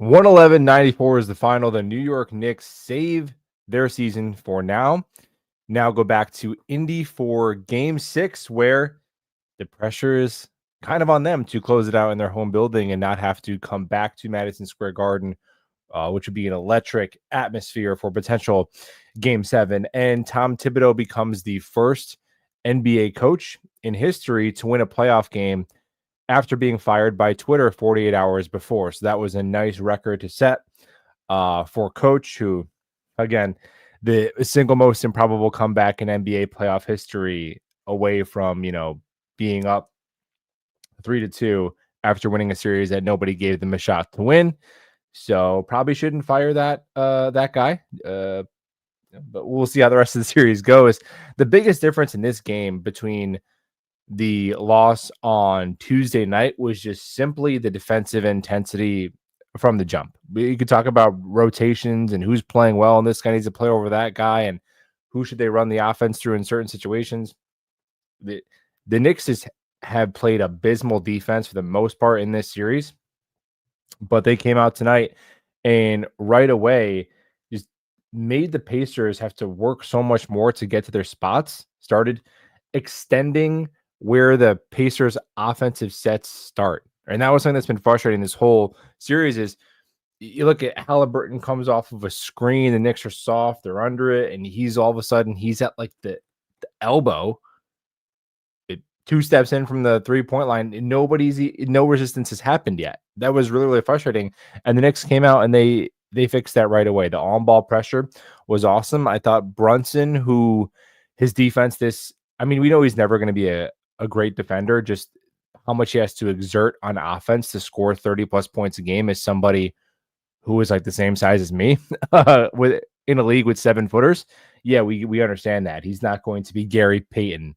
111-94 is the final. The New York Knicks save their season for now. Now go back to Indy for game 6, where the pressure is kind of on them to close it out in their home building and not have to come back to Madison Square Garden, which would be an electric atmosphere for potential game 7. And Tom Thibodeau becomes the first NBA coach in history to win a playoff game after being fired by Twitter 48 hours before. So that was a nice record to set for coach who, again, the single most improbable comeback in NBA playoff history, away from, being up 3-2 after winning a series that nobody gave them a shot to win. So probably shouldn't fire that guy. But we'll see how the rest of the series goes. The biggest difference in this game between the loss on Tuesday night was just simply the defensive intensity from the jump. You could talk about rotations and who's playing well, and this guy needs to play over that guy, and who should they run the offense through in certain situations. The Knicks have played abysmal defense for the most part in this series, but they came out tonight and right away just made the Pacers have to work so much more to get to their spots, started extending where the Pacers offensive sets start. And that was something that's been frustrating this whole series. Is you look at Halliburton comes off of a screen, the Knicks are soft, they're under it, and he's all of a sudden he's at like the elbow, 2 steps in from the 3-point line, and no resistance has happened yet. That was really, really frustrating. And the Knicks came out and they fixed that right away. The on-ball pressure was awesome. I thought Brunson, who his defense we know he's never going to be a great defender, just how much he has to exert on offense to score 30-plus points a game as somebody who is like the same size as me in a league with 7-footers. Yeah, we understand that. He's not going to be Gary Payton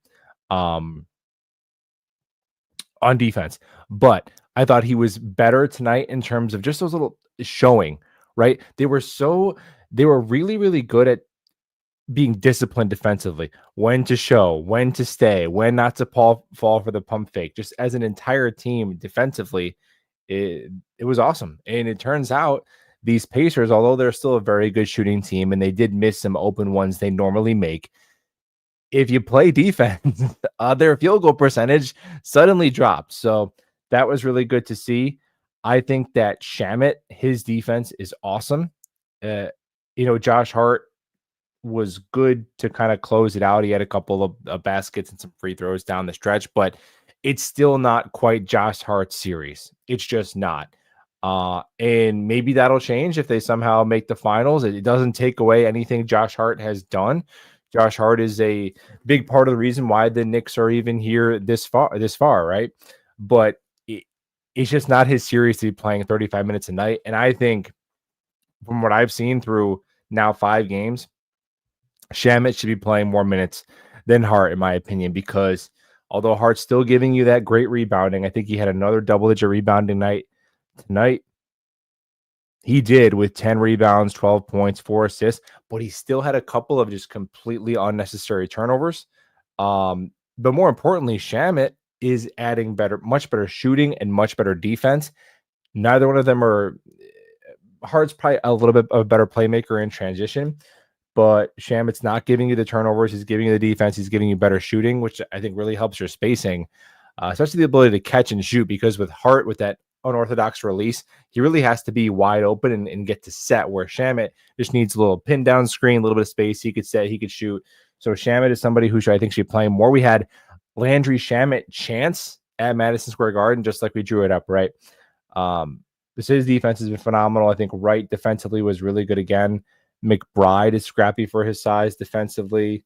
on defense, but I thought he was better tonight in terms of just those little showing, right? They were really, really good at being disciplined defensively, when to show, when to stay, when not to fall for the pump fake. Just as an entire team defensively, it was awesome. And it turns out these Pacers, although they're still a very good shooting team and they did miss some open ones they normally make, if you play defense, their field goal percentage suddenly drops. So that was really good to see. I think that Shamet, his defense is awesome. Josh Hart was good to kind of close it out. He had a couple of baskets and some free throws down the stretch, but it's still not quite Josh Hart's series. It's just not. And maybe that'll change if they somehow make the finals. It doesn't take away anything Josh Hart has done. Josh Hart is a big part of the reason why the Knicks are even here this far, right? But it's just not his series to be playing 35 minutes a night. And I think from what I've seen through now 5 games, Shamet should be playing more minutes than Hart, in my opinion, because although Hart's still giving you that great rebounding, I think he had another double-digit rebounding night tonight. He did, with 10 rebounds, 12 points, 4 assists, but he still had a couple of just completely unnecessary turnovers. But more importantly, Shamet is adding much better shooting and much better defense. Neither one of them are. Hart's probably a little bit of a better playmaker in transition, but Shamet's not giving you the turnovers. He's giving you the defense. He's giving you better shooting, which I think really helps your spacing, especially the ability to catch and shoot, because with Hart, with that unorthodox release, he really has to be wide open and get to set, where Shamet just needs a little pin down screen, a little bit of space. He could set, he could shoot. So Shamet is somebody who I think should be playing more. We had Landry Shamet chance at Madison Square Garden, just like we drew it up, right? His defense has been phenomenal. I think Wright defensively was really good again. McBride is scrappy for his size defensively.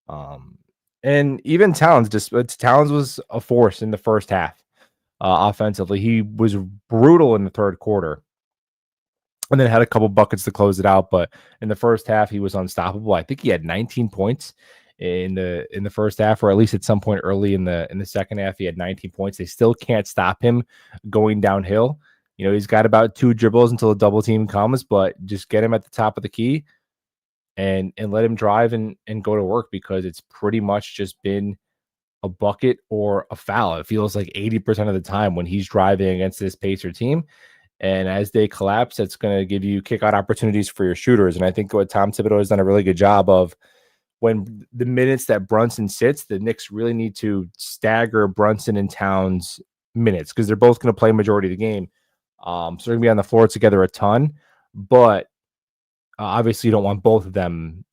And even Towns was a force in the first half. Offensively, he was brutal in the third quarter, and then had a couple buckets to close it out. But in the first half, he was unstoppable. I think he had 19 points in the first half, or at least at some point early in the second half, he had 19 points. They still can't stop him going downhill. He's got about 2 dribbles until a double team comes, but just get him at the top of the key and let him drive and go to work, because it's pretty much just been a bucket or a foul. It feels like 80% of the time when he's driving against this Pacer team. And as they collapse, that's going to give you kick out opportunities for your shooters. And I think what Tom Thibodeau has done a really good job of, when the minutes that Brunson sits, the Knicks really need to stagger Brunson and Towns minutes, because they're both going to play majority of the game. So they're going to be on the floor together a ton, but obviously you don't want both of them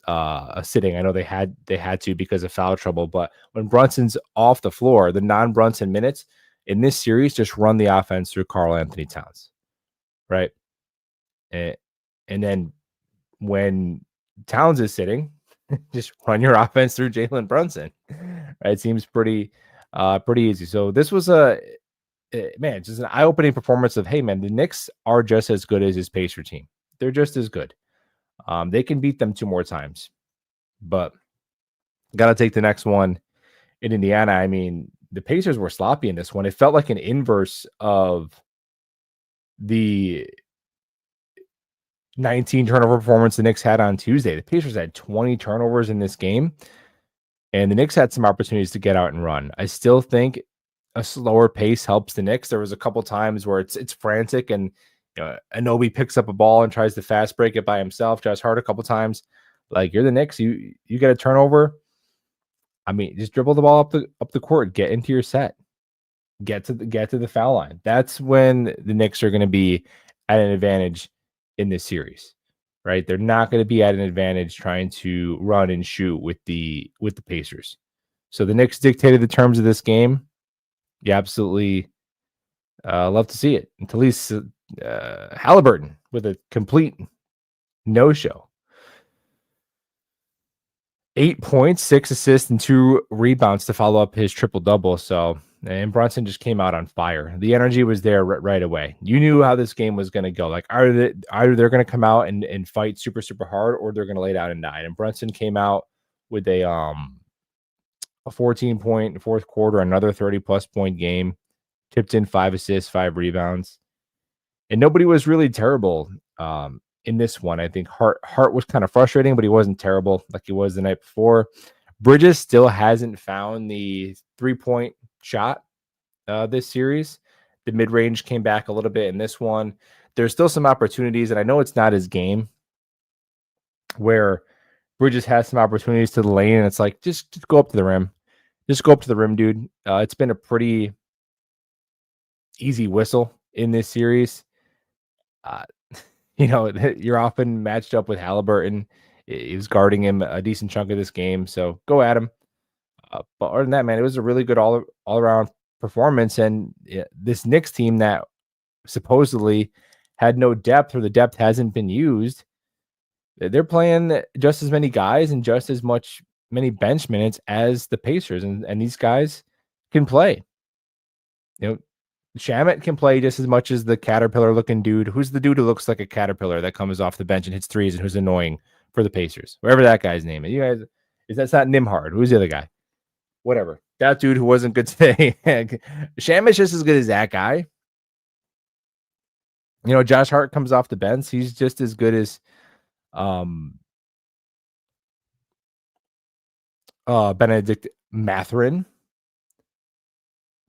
sitting. I know they had to because of foul trouble, but when Brunson's off the floor, the non-Brunson minutes in this series, just run the offense through Karl-Anthony Towns, right? And then when Towns is sitting, just run your offense through Jaylen Brunson. Right? It seems pretty easy. So this was just an eye-opening performance of, hey man, the Knicks are just as good as his Pacer team. They're just as good. They can beat them 2 more times, but got to take the next one in Indiana. I mean, the Pacers were sloppy in this one. It felt like an inverse of the 19 turnover performance the Knicks had on Tuesday. The Pacers had 20 turnovers in this game, and the Knicks had some opportunities to get out and run. I still think a slower pace helps the Knicks. There was a couple times where it's frantic, and Anunoby picks up a ball and tries to fast break it by himself. Josh Hart a couple times. Like, you're the Knicks, you get a turnover. I mean, just dribble the ball up the court, get into your set, get to the foul line. That's when the Knicks are going to be at an advantage in this series, right? They're not going to be at an advantage trying to run and shoot with the Pacers. So the Knicks dictated the terms of this game. You absolutely love to see it. And at least Halliburton with a complete no-show. 8 points, 6 assists, and 2 rebounds to follow up his triple-double. So, and Brunson just came out on fire. The energy was there right away. You knew how this game was going to go. Like, either they're going to come out and fight super, super hard, or they're going to lay down and die. And Brunson came out with a 14-point fourth quarter, another 30-plus point game, tipped in 5 assists, 5 rebounds. And nobody was really terrible in this one. I think Hart was kind of frustrating, but he wasn't terrible like he was the night before. Bridges still hasn't found the 3-point shot this series. The mid-range came back a little bit in this one. There's still some opportunities, and I know it's not his game, where Bridges has some opportunities to the lane, and it's like, just go up to the rim. Just go up to the rim, dude. It's been a pretty easy whistle in this series. You're often matched up with Halliburton. He was guarding him a decent chunk of this game, so go at him. But other than that, man, it was a really good all-around performance. And this Knicks team that supposedly had no depth, or the depth hasn't been used, they're playing just as many guys and just as many bench minutes as the Pacers, and these guys can play. Shamet can play just as much as the caterpillar-looking dude. Who's the dude who looks like a caterpillar that comes off the bench and hits threes and who's annoying for the Pacers? Wherever that guy's name is. You guys, that's not Nimhard. Who's the other guy? Whatever. That dude who wasn't good today. Shamet's just as good as that guy. Josh Hart comes off the bench. He's just as good as Benedict Mathurin.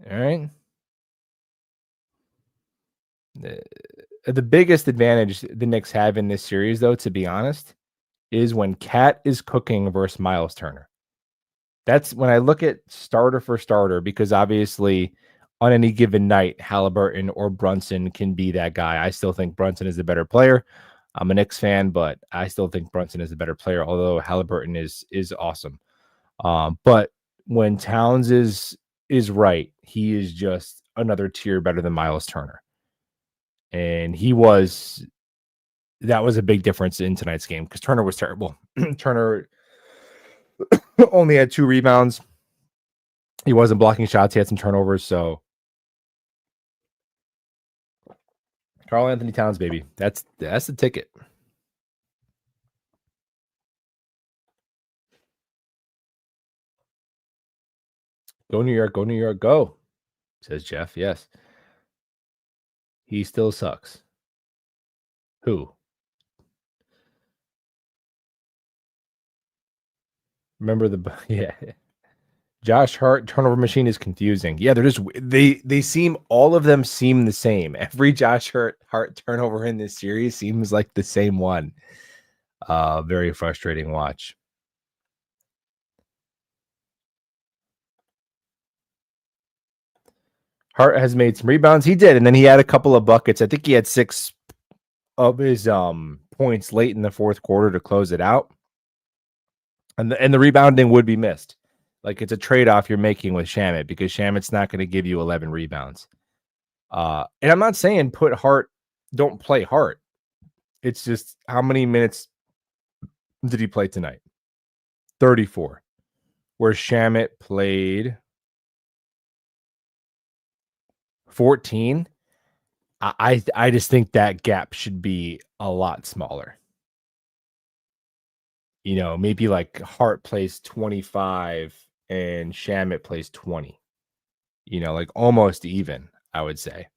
All right. The biggest advantage the Knicks have in this series, though, to be honest, is when Cat is cooking versus Miles Turner. That's when I look at starter for starter, because obviously on any given night, Halliburton or Brunson can be that guy. I still think Brunson is the better player. I'm a Knicks fan, but I still think Brunson is the better player, although Halliburton is awesome. But when Towns is right, he is just another tier better than Miles Turner. And that was a big difference in tonight's game, because Turner was terrible. Turner only had 2 rebounds. He wasn't blocking shots. He had some turnovers. So Karl-Anthony Towns, baby. That's the ticket. Go New York, go, says Jeff. Yes. He still sucks. Who? Remember yeah. Josh Hart turnover machine is confusing. Yeah, they're just they seem all of them seem the same. Every Josh Hart turnover in this series seems like the same one. Very frustrating watch. Hart has made some rebounds. He did, and then he had a couple of buckets. I think he had 6 of his points late in the fourth quarter to close it out. And the rebounding would be missed. Like it's a trade-off you're making with Shamet because Shamet's not going to give you 11 rebounds. And I'm not saying don't play Hart. It's just how many minutes did he play tonight? 34. Where Shamet played 14. I just think that gap should be a lot smaller. You know, maybe like Hart plays 25 and Shamet plays 20. You know, like almost even, I would say.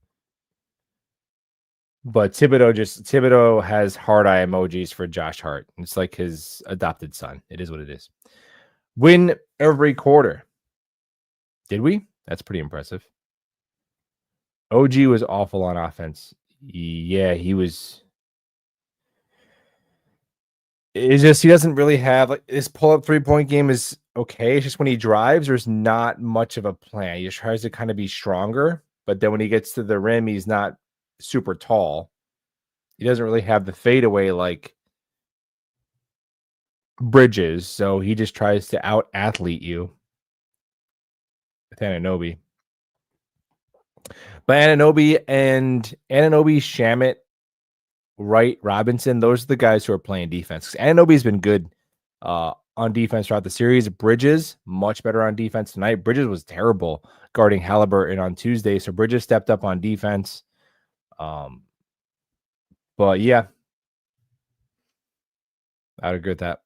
But Thibodeau has hard eye emojis for Josh Hart. It's like his adopted son. It is what it is. Win every quarter. Did we? That's pretty impressive. OG was awful on offense. Yeah, he was. It's just he doesn't really have like his pull-up 3-point game is okay. It's just when he drives, there's not much of a plan. He just tries to kind of be stronger, but then when he gets to the rim, he's not super tall. He doesn't really have the fadeaway like Bridges, so he just tries to out-athlete you with Anunoby. But Anunoby, Shamet, Wright, Robinson, those are the guys who are playing defense. Anunoby's been good on defense throughout the series. Bridges, much better on defense tonight. Bridges was terrible guarding Halliburton on Tuesday, so Bridges stepped up on defense. But yeah, I'd agree with that.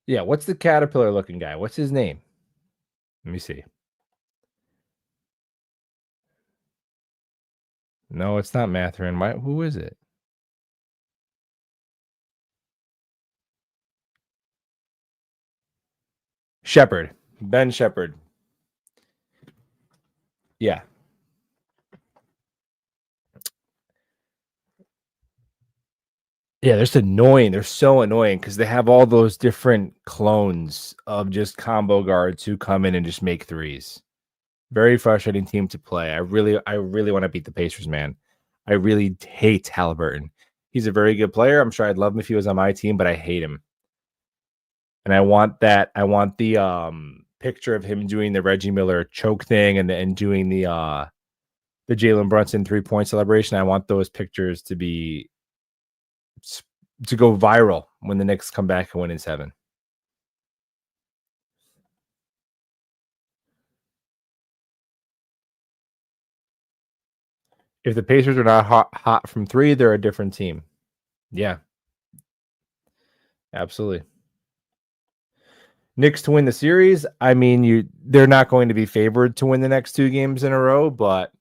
Yeah, what's the caterpillar looking guy? What's his name? Let me see. No, it's not Matherin. Who is it? Shepard. Ben Shepard. Yeah. Yeah, they're just annoying. They're so annoying because they have all those different clones of just combo guards who come in and just make threes. Very frustrating team to play. I really want to beat the Pacers, man. I really hate Halliburton. He's a very good player. I'm sure I'd love him if he was on my team, but I hate him. And I want the picture of him doing the Reggie Miller choke thing and doing the Jalen Brunson 3-point celebration. I want those pictures to go viral when the Knicks come back and win in 7. If the Pacers are not hot from 3, they're a different team. Yeah. Absolutely. Knicks to win the series. I mean, they're not going to be favored to win the next 2 games in a row, but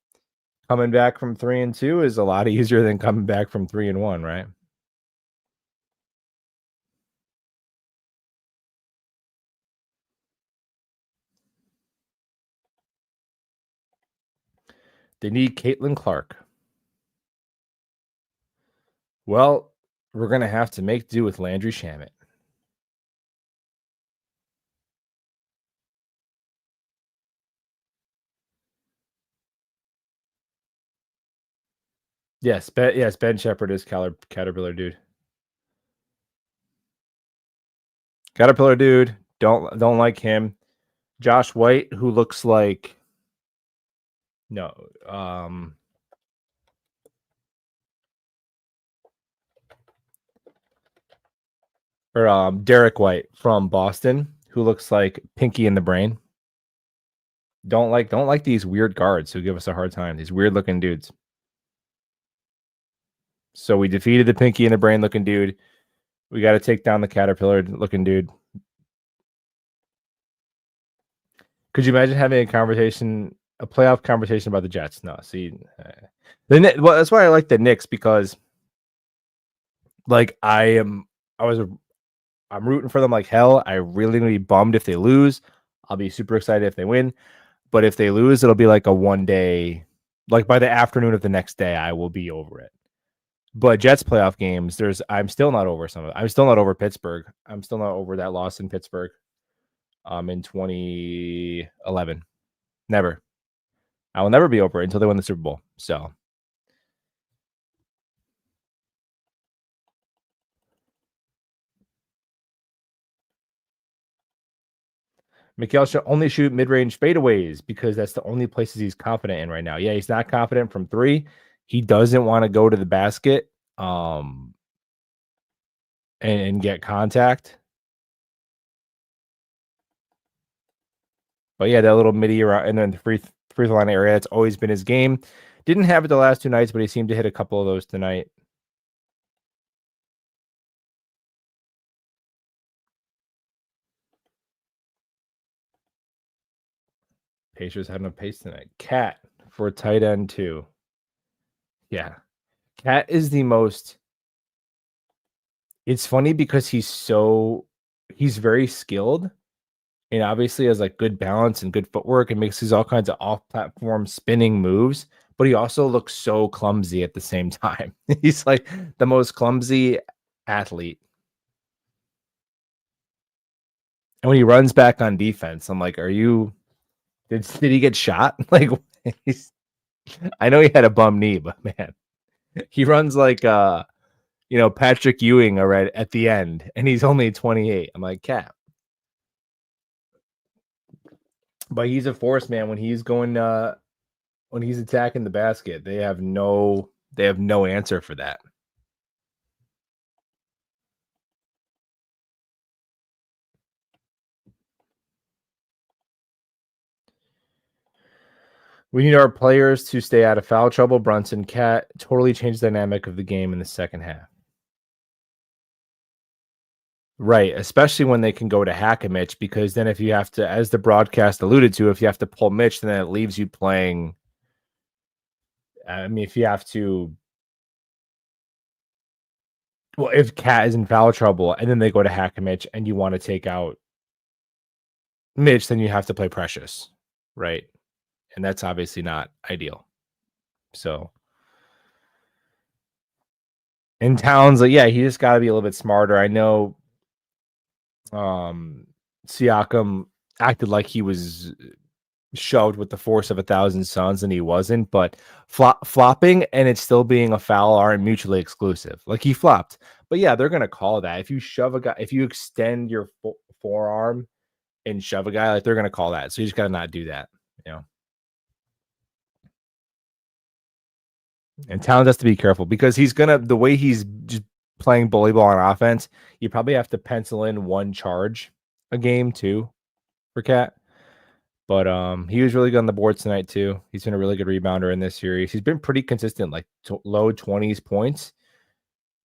coming back from 3-2 is a lot easier than coming back from 3-1, right? They need Caitlin Clark. Well, we're going to have to make do with Landry Shamet. Yes, Ben Shepard is Caterpillar dude. Caterpillar dude, don't like him. Josh White, who looks like Derek White from Boston, who looks like Pinky in the Brain. Don't like these weird guards who give us a hard time. These weird looking dudes. So we defeated the Pinky in the Brain looking dude. We got to take down the Caterpillar looking dude. Could you imagine having a conversation a playoff conversation about the Jets. No, see, well, that's why I like the Knicks, because like I'm rooting for them like hell. I really gonna be bummed if they lose. I'll be super excited if they win. But if they lose, it'll be like a one day, like by the afternoon of the next day, I will be over it. But Jets playoff games, I'm still not over some of it. I'm still not over Pittsburgh. I'm still not over that loss in Pittsburgh in 2011. Never. I will never be over it until they win the Super Bowl. So Mikhail should only shoot mid-range fadeaways because that's the only places he's confident in right now. Yeah, he's not confident from three. He doesn't want to go to the basket and get contact. But yeah, that little midi around and then the free throw line area, that's always been his game. Didn't have it the last two nights, but he seemed to hit a couple of those tonight. Pacers had no pace tonight. Cat for tight end too. Yeah. Cat is the most. It's funny because he's very skilled and obviously has like good balance and good footwork and makes these all kinds of off-platform spinning moves, but he also looks so clumsy at the same time. He's like the most clumsy athlete. And when he runs back on defense, I'm like, did he get shot? Like I know he had a bum knee, but man, he runs like Patrick Ewing already at the end, and he's only 28. I'm like, Cap. But he's a force, man. When he's attacking the basket, they have no answer for that. We need our players to stay out of foul trouble. Brunson, Cat totally changed the dynamic of the game in the second half. Right, especially when they can go to hack a Mitch, because then if you have to, as the broadcast alluded to, if you have to pull Mitch, then it leaves you playing. I mean, if you have to, well, if Cat is in foul trouble and then they go to hack a Mitch and you want to take out Mitch, then you have to play Precious, right? And that's obviously not ideal. So, in Towns, like, yeah, he just got to be a little bit smarter. I know Siakam acted like he was shoved with the force of 1,000 suns and he wasn't, but flopping and it's still being a foul aren't mutually exclusive. Like he flopped, but yeah, they're going to call that. If you shove a guy, if you extend your forearm and shove a guy, like they're going to call that. So you just got to not do that, And Towns has to be careful because the way he's just playing bully ball on offense, you probably have to pencil in one charge a game too for Cat. But he was really good on the board tonight too. He's been a really good rebounder in this series. He's been pretty consistent, like low 20s points,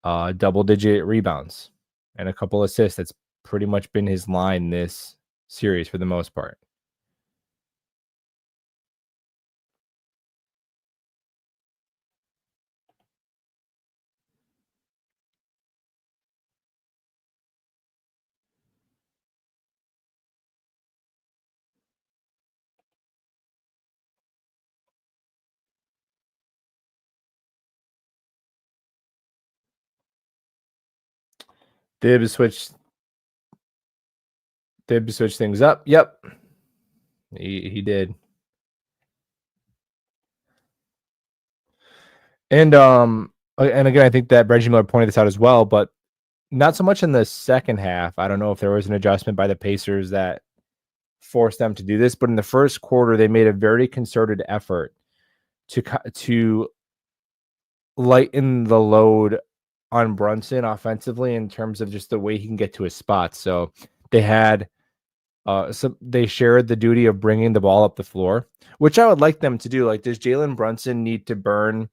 double-digit rebounds, and a couple assists. That's pretty much been his line this series for the most part. Tibos switch things up. Yep. He did. And again, I think that Reggie Miller pointed this out as well, but not so much in the second half. I don't know if there was an adjustment by the Pacers that forced them to do this, but in the first quarter, they made a very concerted effort to lighten the load on Brunson offensively in terms of just the way he can get to his spots. So they had they shared the duty of bringing the ball up the floor, which I would like them to do. Like, does Jaylen Brunson need to burn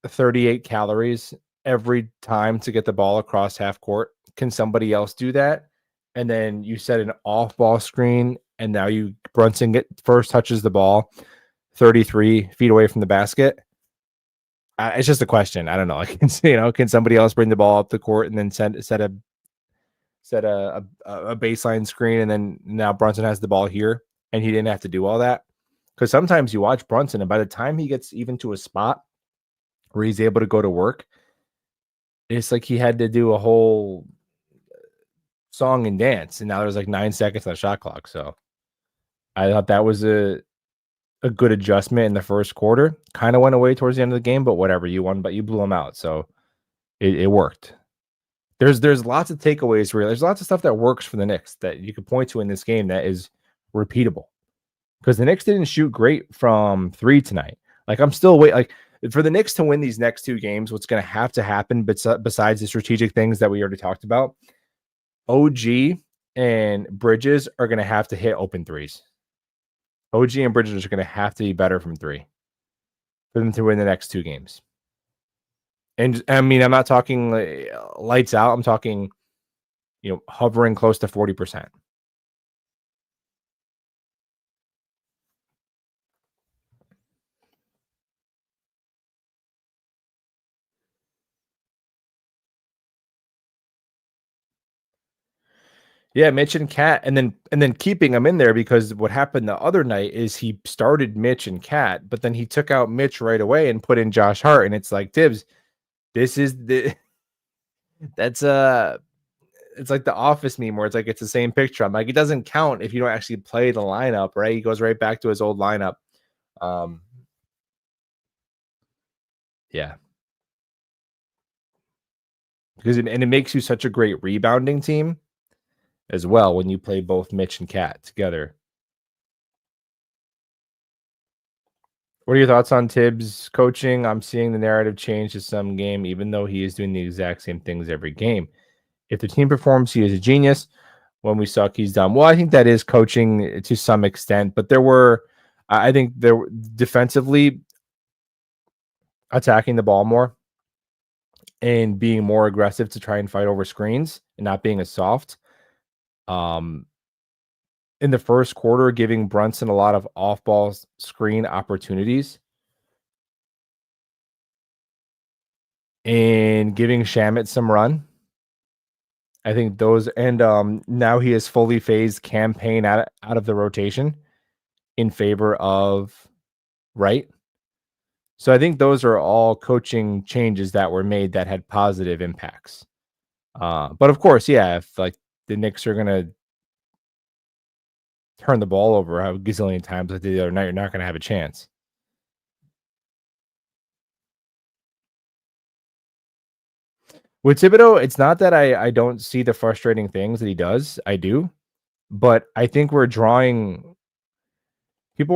38 calories every time to get the ball across half court? Can somebody else do that? And then you set an off ball screen and now Brunson first touches the ball 33 feet away from the basket. It's just a question. I don't know. Can somebody else bring the ball up the court and then set a baseline screen, and then now Brunson has the ball here, and he didn't have to do all that? Because sometimes you watch Brunson, and by the time he gets even to a spot where he's able to go to work, it's like he had to do a whole song and dance, and now there's like 9 seconds on the shot clock. So I thought that was a good adjustment in the first quarter. Kind of went away towards the end of the game, but whatever. You won, but you blew them out, so it worked. There's lots of takeaways where there's lots of stuff that works for the Knicks that you could point to in this game that is repeatable. Because the Knicks didn't shoot great from 3 tonight. Like, I'm still waiting. Like, for the Knicks to win these next 2 games, what's going to have to happen besides the strategic things that we already talked about, OG and Bridges are going to have to hit open threes. OG and Bridges are going to have to be better from 3 for them to win the next 2 games. And I mean, I'm not talking lights out. I'm talking, hovering close to 40%. Yeah, Mitch and Cat, and then keeping them in there, because what happened the other night is he started Mitch and Cat, but then he took out Mitch right away and put in Josh Hart, and it's like, Tibbs, this is it's like the Office meme where it's like it's the same picture. I'm like, it doesn't count if you don't actually play the lineup, right? He goes right back to his old lineup. Yeah. Because it makes you such a great rebounding team as well when you play both Mitch and Cat together. What are your thoughts on Tibbs coaching? I'm seeing the narrative change to some game, even though he is doing the exact same things every game. If the team performs, he is a genius. When we suck, he's dumb. Well, I think that is coaching to some extent, but I think there were defensively attacking the ball more and being more aggressive to try and fight over screens and not being as soft. In the first quarter, giving Brunson a lot of off-ball screen opportunities and giving Shamus some run. I think those, and now he has fully phased campaign out of the rotation in favor of Wright. So I think those are all coaching changes that were made that had positive impacts. But of course, yeah, if like the Knicks are going to turn the ball over a gazillion times like the other night, you're not going to have a chance. With Thibodeau, it's not that I don't see the frustrating things that he does. I do. But I think people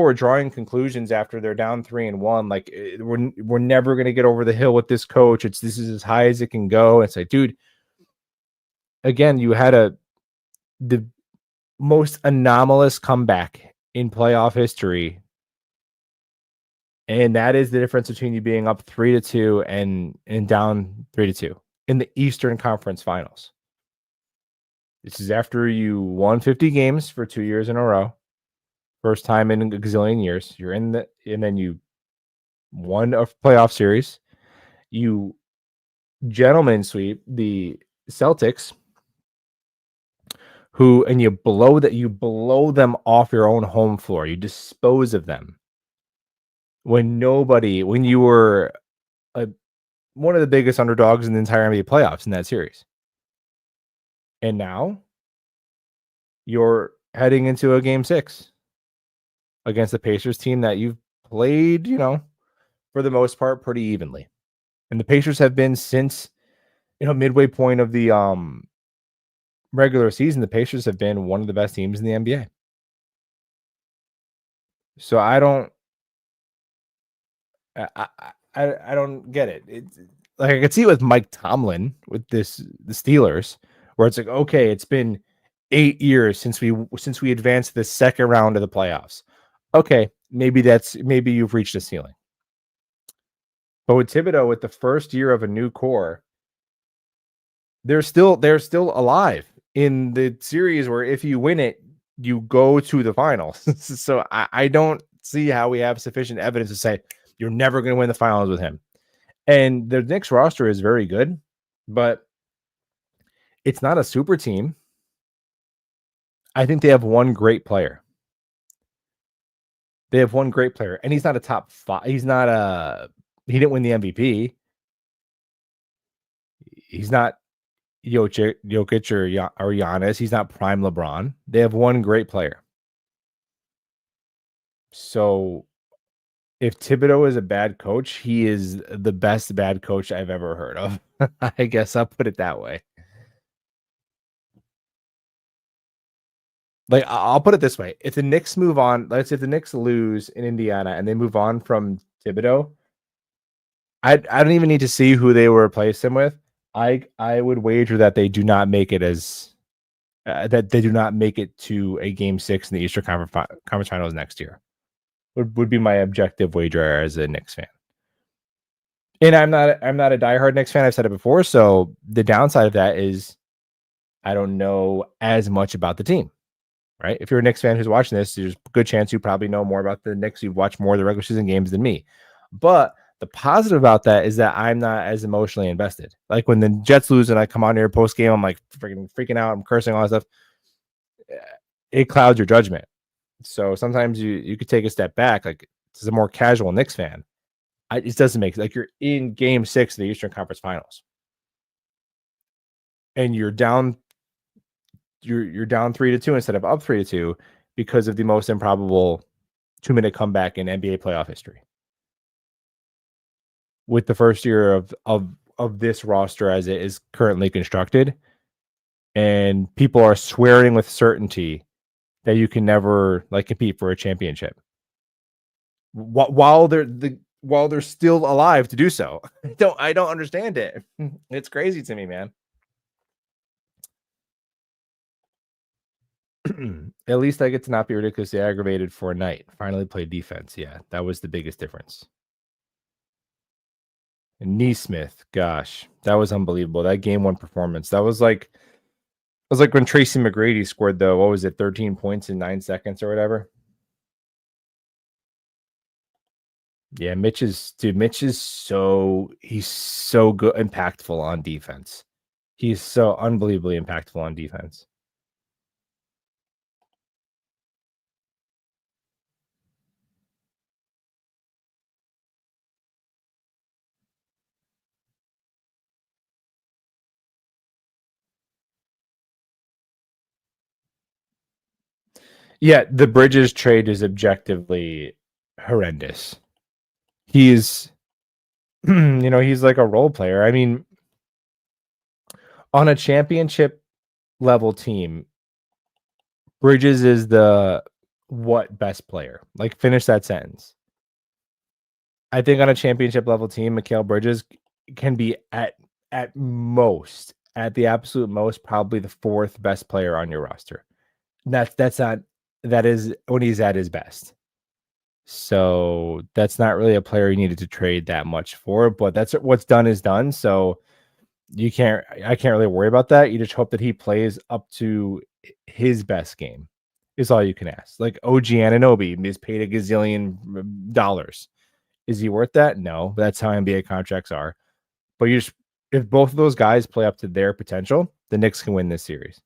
were drawing conclusions after they're down 3-1. Like, we're never going to get over the hill with this coach. This is as high as it can go. It's like, dude, again, you had the most anomalous comeback in playoff history. And that is the difference between you being up 3-2 and down 3-2 in the Eastern Conference Finals. This is after you won 50 games for 2 years in a row. First time in a gazillion years. And then you won a playoff series. You gentlemen sweep the Celtics, and you blow them off your own home floor. You dispose of them when you were one of the biggest underdogs in the entire NBA playoffs in that series. And now you're heading into a game 6 against the Pacers team that you've played, for the most part, pretty evenly. And the Pacers have been since, midway point of the regular season, the Pacers have been one of the best teams in the NBA. So I don't get it. It's like, I could see it with Mike Tomlin with the Steelers, where it's like, okay, it's been 8 years since we advanced the second round of the playoffs. Okay, maybe you've reached a ceiling. But with Thibodeau, with the first year of a new core, they're still alive in the series where if you win it, you go to the finals. So I don't see how we have sufficient evidence to say you're never going to win the finals with him. And the Knicks roster is very good, but it's not a super team. I think they have one great player. They have one great player, and he's not a top 5. He's not he didn't win the MVP. He's not Jokic or Giannis. He's not prime LeBron. They have one great player. So if Thibodeau is a bad coach, he is the best bad coach I've ever heard of. I guess I'll put it that way. Like, I'll put it this way. If the Knicks move on, let's say if the Knicks lose in Indiana and they move on from Thibodeau, I don't even need to see who they will replace him with. I would wager that they do not make it as that they do not make it to a game 6 in the Eastern Conference Finals next year. Would be my objective wager as a Knicks fan. And I'm not a diehard Knicks fan. I've said it before. So the downside of that is I don't know as much about the team. Right? If you're a Knicks fan who's watching this, there's a good chance you probably know more about the Knicks. You've watched more of the regular season games than me. But the positive about that is that I'm not as emotionally invested. Like when the Jets lose and I come on here post game, I'm like freaking out. I'm cursing, all that stuff. It clouds your judgment. So sometimes you could take a step back. Like, as a more casual Knicks fan, it doesn't make like you're in game 6 of the Eastern Conference Finals, and you're down. You're down 3-2 instead of up 3-2 because of the most improbable 2-minute comeback in NBA playoff history. With the first year of this roster as it is currently constructed, and people are swearing with certainty that you can never like compete for a championship while they're still alive to do so. I don't understand it. It's crazy to me, man. At least I get to not be ridiculously aggravated for a night. Finally play defense. Yeah, that was the biggest difference. And Neesmith, gosh, that was unbelievable. That game 1 performance. That was like when Tracy McGrady scored the, what was it, 13 points in 9 seconds or whatever. Yeah, Mitch is he's so good, impactful on defense. He's so unbelievably impactful on defense. Yeah, the Bridges trade is objectively horrendous. He's he's like a role player. I mean, on a championship level team, Bridges is the what best player? Like, finish that sentence. I think on a championship level team, Mikal Bridges can be at the absolute most, probably the 4th best player on your roster. That is when he's at his best. So that's not really a player you needed to trade that much for, but that's what's done is done. So I can't really worry about that. You just hope that he plays up to his best game is all you can ask. Like OG Anunoby is paid a gazillion dollars. Is he worth that? No, that's how NBA contracts are. But if both of those guys play up to their potential, the Knicks can win this series.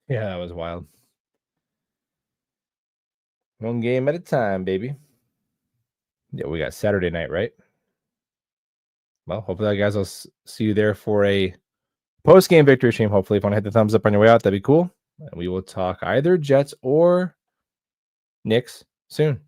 Yeah, that was wild. One game at a time, baby. Yeah, we got Saturday night, right? Well, hopefully, guys, I'll see you there for a post-game victory stream. Hopefully, if you want to hit the thumbs up on your way out, that'd be cool. And we will talk either Jets or Knicks soon.